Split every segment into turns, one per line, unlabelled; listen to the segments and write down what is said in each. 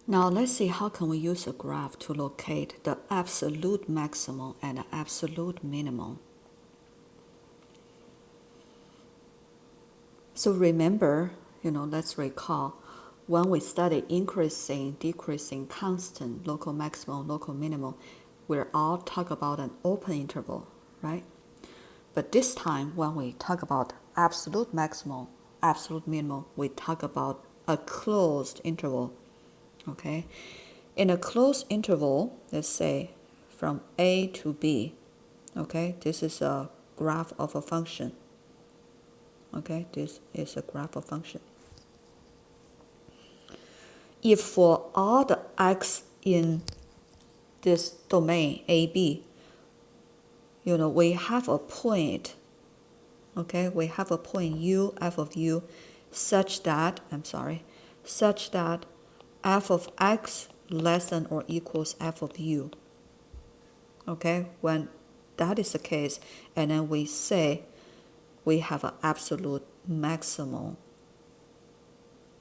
Now let's see how can we use a graph to locate the absolute maximum and the absolute minimum. So remember, let's recall when we study increasing, decreasing, constant, local maximum, local minimum, we're all talk about an open interval, right? But this time when we talk about absolute maximum, absolute minimum, we talk about a closed interval, okay? In a closed interval, let's say from A to B, okay? This is a graph of a function. Okay, this is a graph of function. If for all the x in this domain AB, we have a point, okay, we have a point u, f of u, such that f of x less than or equals f of u. Okay, when that is the case, and then we say we have an absolute maximum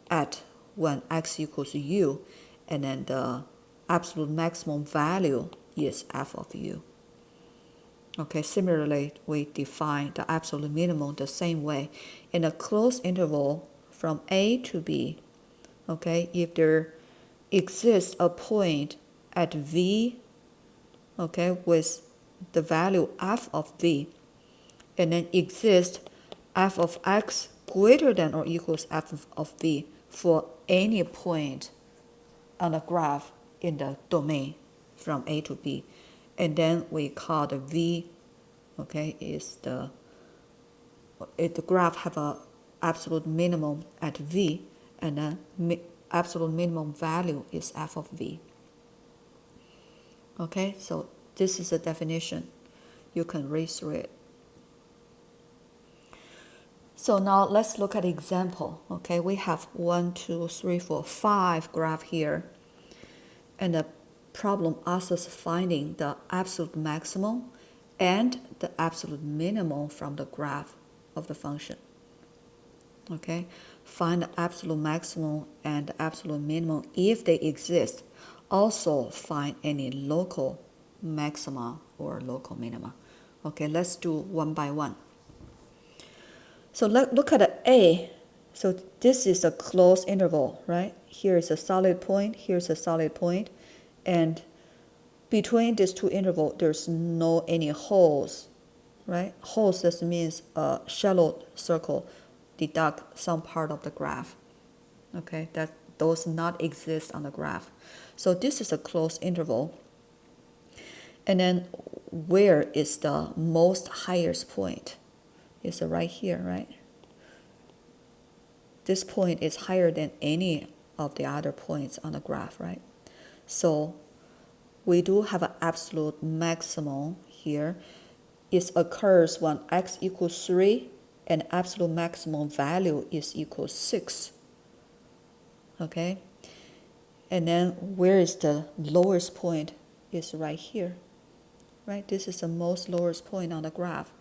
at when x equals u, and then the absolute maximum value is f of u. Okay, similarly, we define the absolute minimum the same way. In a closed interval from A to B, okay, if there exists a point at V, okay, with the value f of V, and then exists f of x greater than or equals f of V for any point on the graph in the domain from A to B. And then we call the V, okay, is the graph have a absolute minimum at V, and then absolute minimum value is f of V. Okay, so this is a definition. You can read through it. So now let's look at example. Okay, we have 1, 2, 3, 4, 5 graph here. And the problem asks us finding the absolute maximum and the absolute minimum from the graph of the function. Okay, find the absolute maximum and the absolute minimum if they exist. Also find any local maxima or local minima. Okay, let's do one by one. So look at the A. So this is a closed interval, right? Here is a solid point, here's a solid point, and between these two intervals, there's no any holes, right? Holes just means a shallow circle deduct some part of the graph. Okay, that does not exist on the graph. So this is a closed interval. And then where is the most highest point? It's right here, right? This point is higher than any of the other points on the graph, right? So we do have an absolute maximum here. It occurs when x equals 3 and absolute maximum value is equals 6. Okay? And then where is the lowest point? Is right here. Right? This is the most lowest point on the graph.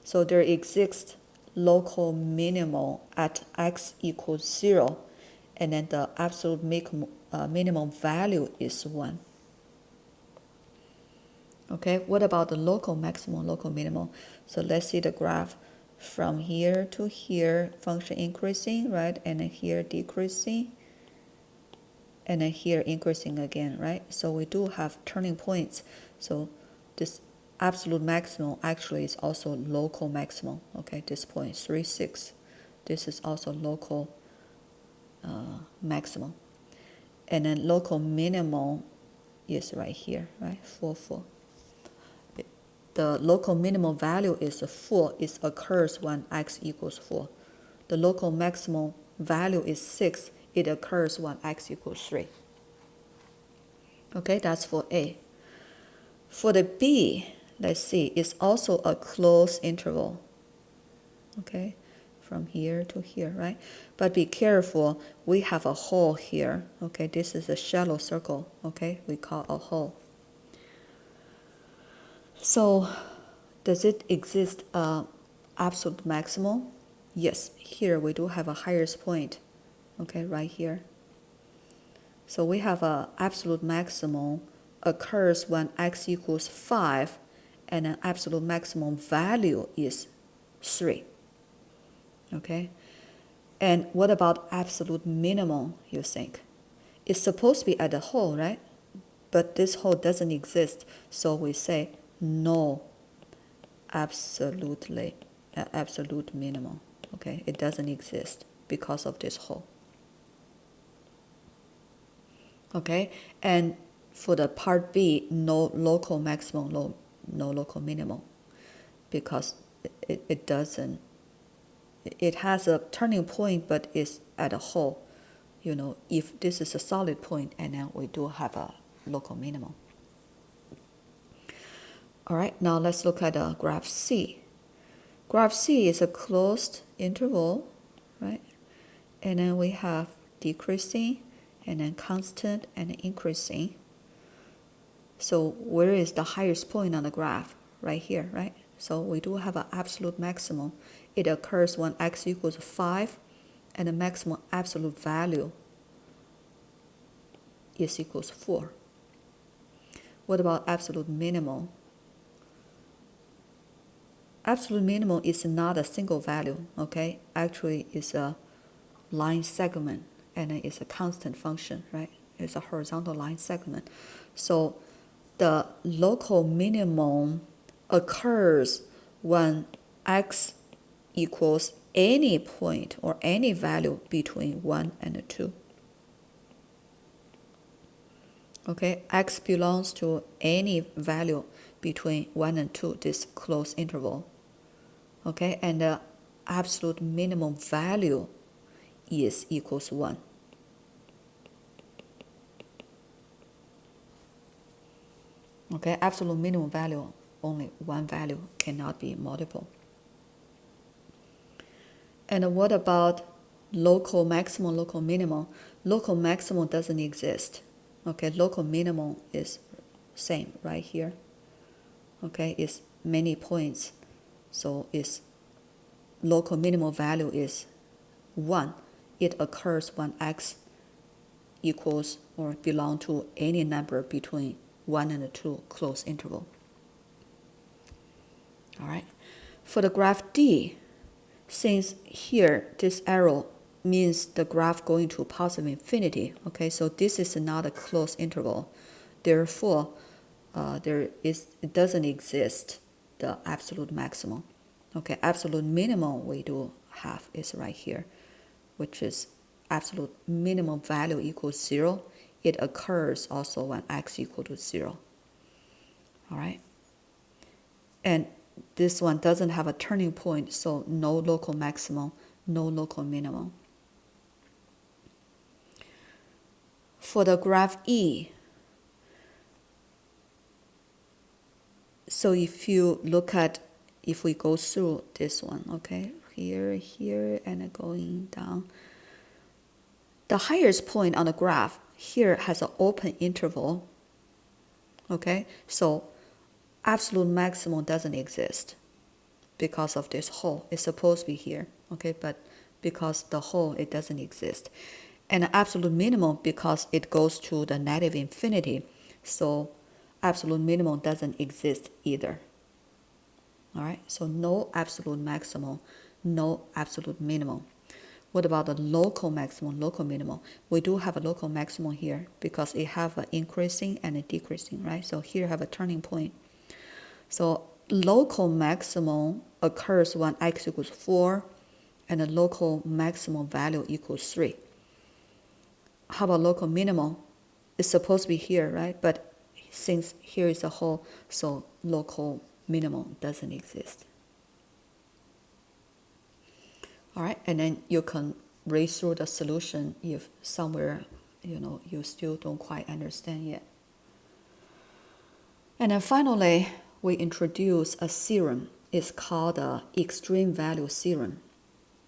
So there exists local minimum at x equals 0, and then the absolute minimum value is 1. Okay, what about the local maximum, local minimum? So let's see the graph from here to here, function increasing, right? And then here decreasing, and then here increasing again, right? So we do have turning points. So this absolute maximum actually is also local maximum. Okay, this point 3, 6. This is also local maximum. And then local minimum is right here, right? 4, 4. The local minimum value is 4. It occurs when x equals 4. The local maximum value is 6. It occurs when x equals 3. Okay, that's for A. For the B, let's see, it's also a closed interval. Okay, from here to here, right? But be careful, we have a hole here. Okay, this is a shallow circle. Okay, we call a hole. So, does it exist absolute maximum? Yes, here we do have a highest point. Okay, right here. So we have an absolute maximum occurs when x equals 5 and an absolute maximum value is 3. Okay? And what about absolute minimum, you think? It's supposed to be at the whole, right? But this whole doesn't exist, so we say no absolute minimum. Okay? It doesn't exist because of this whole. Okay? And for the part B, no local maximum, no local minimum, because it doesn't, it has a turning point, but it's at a whole. You know, if this is a solid point, and then we do have a local minimum. All right, now let's look at graph C. Graph C is a closed interval, right? And then we have decreasing, and then constant, and increasing. So where is the highest point on the graph? Right here, right? So we do have an absolute maximum. It occurs when x equals 5, and the maximum absolute value is equals 4. What about absolute minimum? Absolute minimum is not a single value, okay? Actually, it's a line segment, and it's a constant function, right? It's a horizontal line segment. So the local minimum occurs when x equals any point or any value between 1 and 2. Okay, x belongs to any value between 1 and 2, this closed interval. Okay, and the absolute minimum value is equals 1. Okay, absolute minimum value, only one value, cannot be multiple. And what about local maximum, local minimum? Local maximum doesn't exist. Okay, local minimum is same right here. Okay, it's many points. So its local minimum value is 1. It occurs when x equals or belong to any number between 1 and 2 closed interval. All right. For the graph D, since here this arrow means the graph going to positive infinity, okay, so this is not a closed interval. Therefore, it doesn't exist the absolute maximum. Okay, absolute minimum we do have is right here, which is absolute minimum value equals 0. It occurs also when x equal to 0. All right. And this one doesn't have a turning point, so no local maximum, no local minimum. For the graph E, so if you look at, if we go through this one, okay, here, and going down, the highest point on the graph here has an open interval, okay, so absolute maximum doesn't exist because of this hole. It's supposed to be here, okay, but because the hole, it doesn't exist. And the absolute minimum, because it goes to the negative infinity, so absolute minimum doesn't exist either. All right, so no absolute maximum, no absolute minimum. What about the local maximum, local minimum? We do have a local maximum here because it have an increasing and a decreasing, right? So here have a turning point. So local maximum occurs when x equals 4 and the local maximum value equals 3. How about local minimum? It's supposed to be here, right? But since here is a hole, so local minimum doesn't exist. All right, and then you can read through the solution if somewhere, you still don't quite understand yet. And then finally, we introduce a theorem. It's called the extreme value theorem.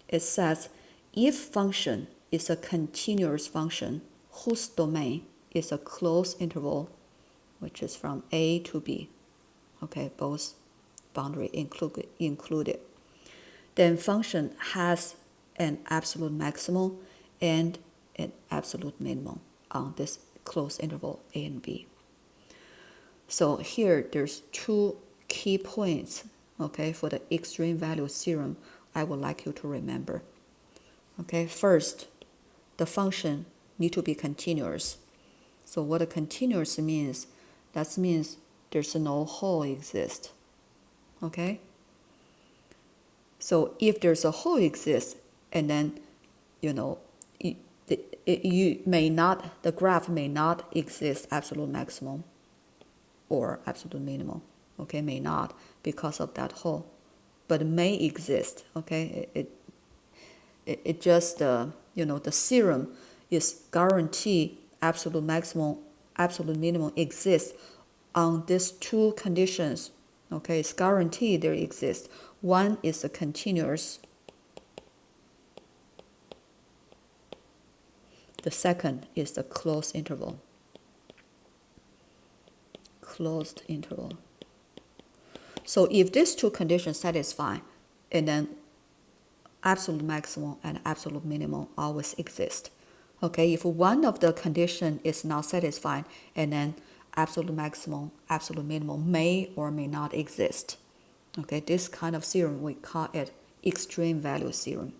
It says if function is a continuous function whose domain is a closed interval, which is from A to B, okay, both boundary included, then function has an absolute maximum and an absolute minimum. on this closed interval A and B. So here there's two key points, okay, for the extreme value theorem I would like you to remember. Okay, first, the function need to be continuous. So what a continuous means, that means there's no hole exist. Okay? So if there's a hole exist, and then, the graph may not exist absolute maximum or absolute minimum. Okay, may not because of that hole, but may exist. Okay, it just the theorem is guarantee absolute maximum, absolute minimum exists on these two conditions. Okay, it's guaranteed there exists. One is a continuous. The second is the closed interval. Closed interval. So if these two conditions satisfy, and then absolute maximum and absolute minimum always exist. Okay, if one of the condition is not satisfied, and then absolute maximum, absolute minimum may or may not exist. Okay, this kind of theorem, we call it extreme value theorem.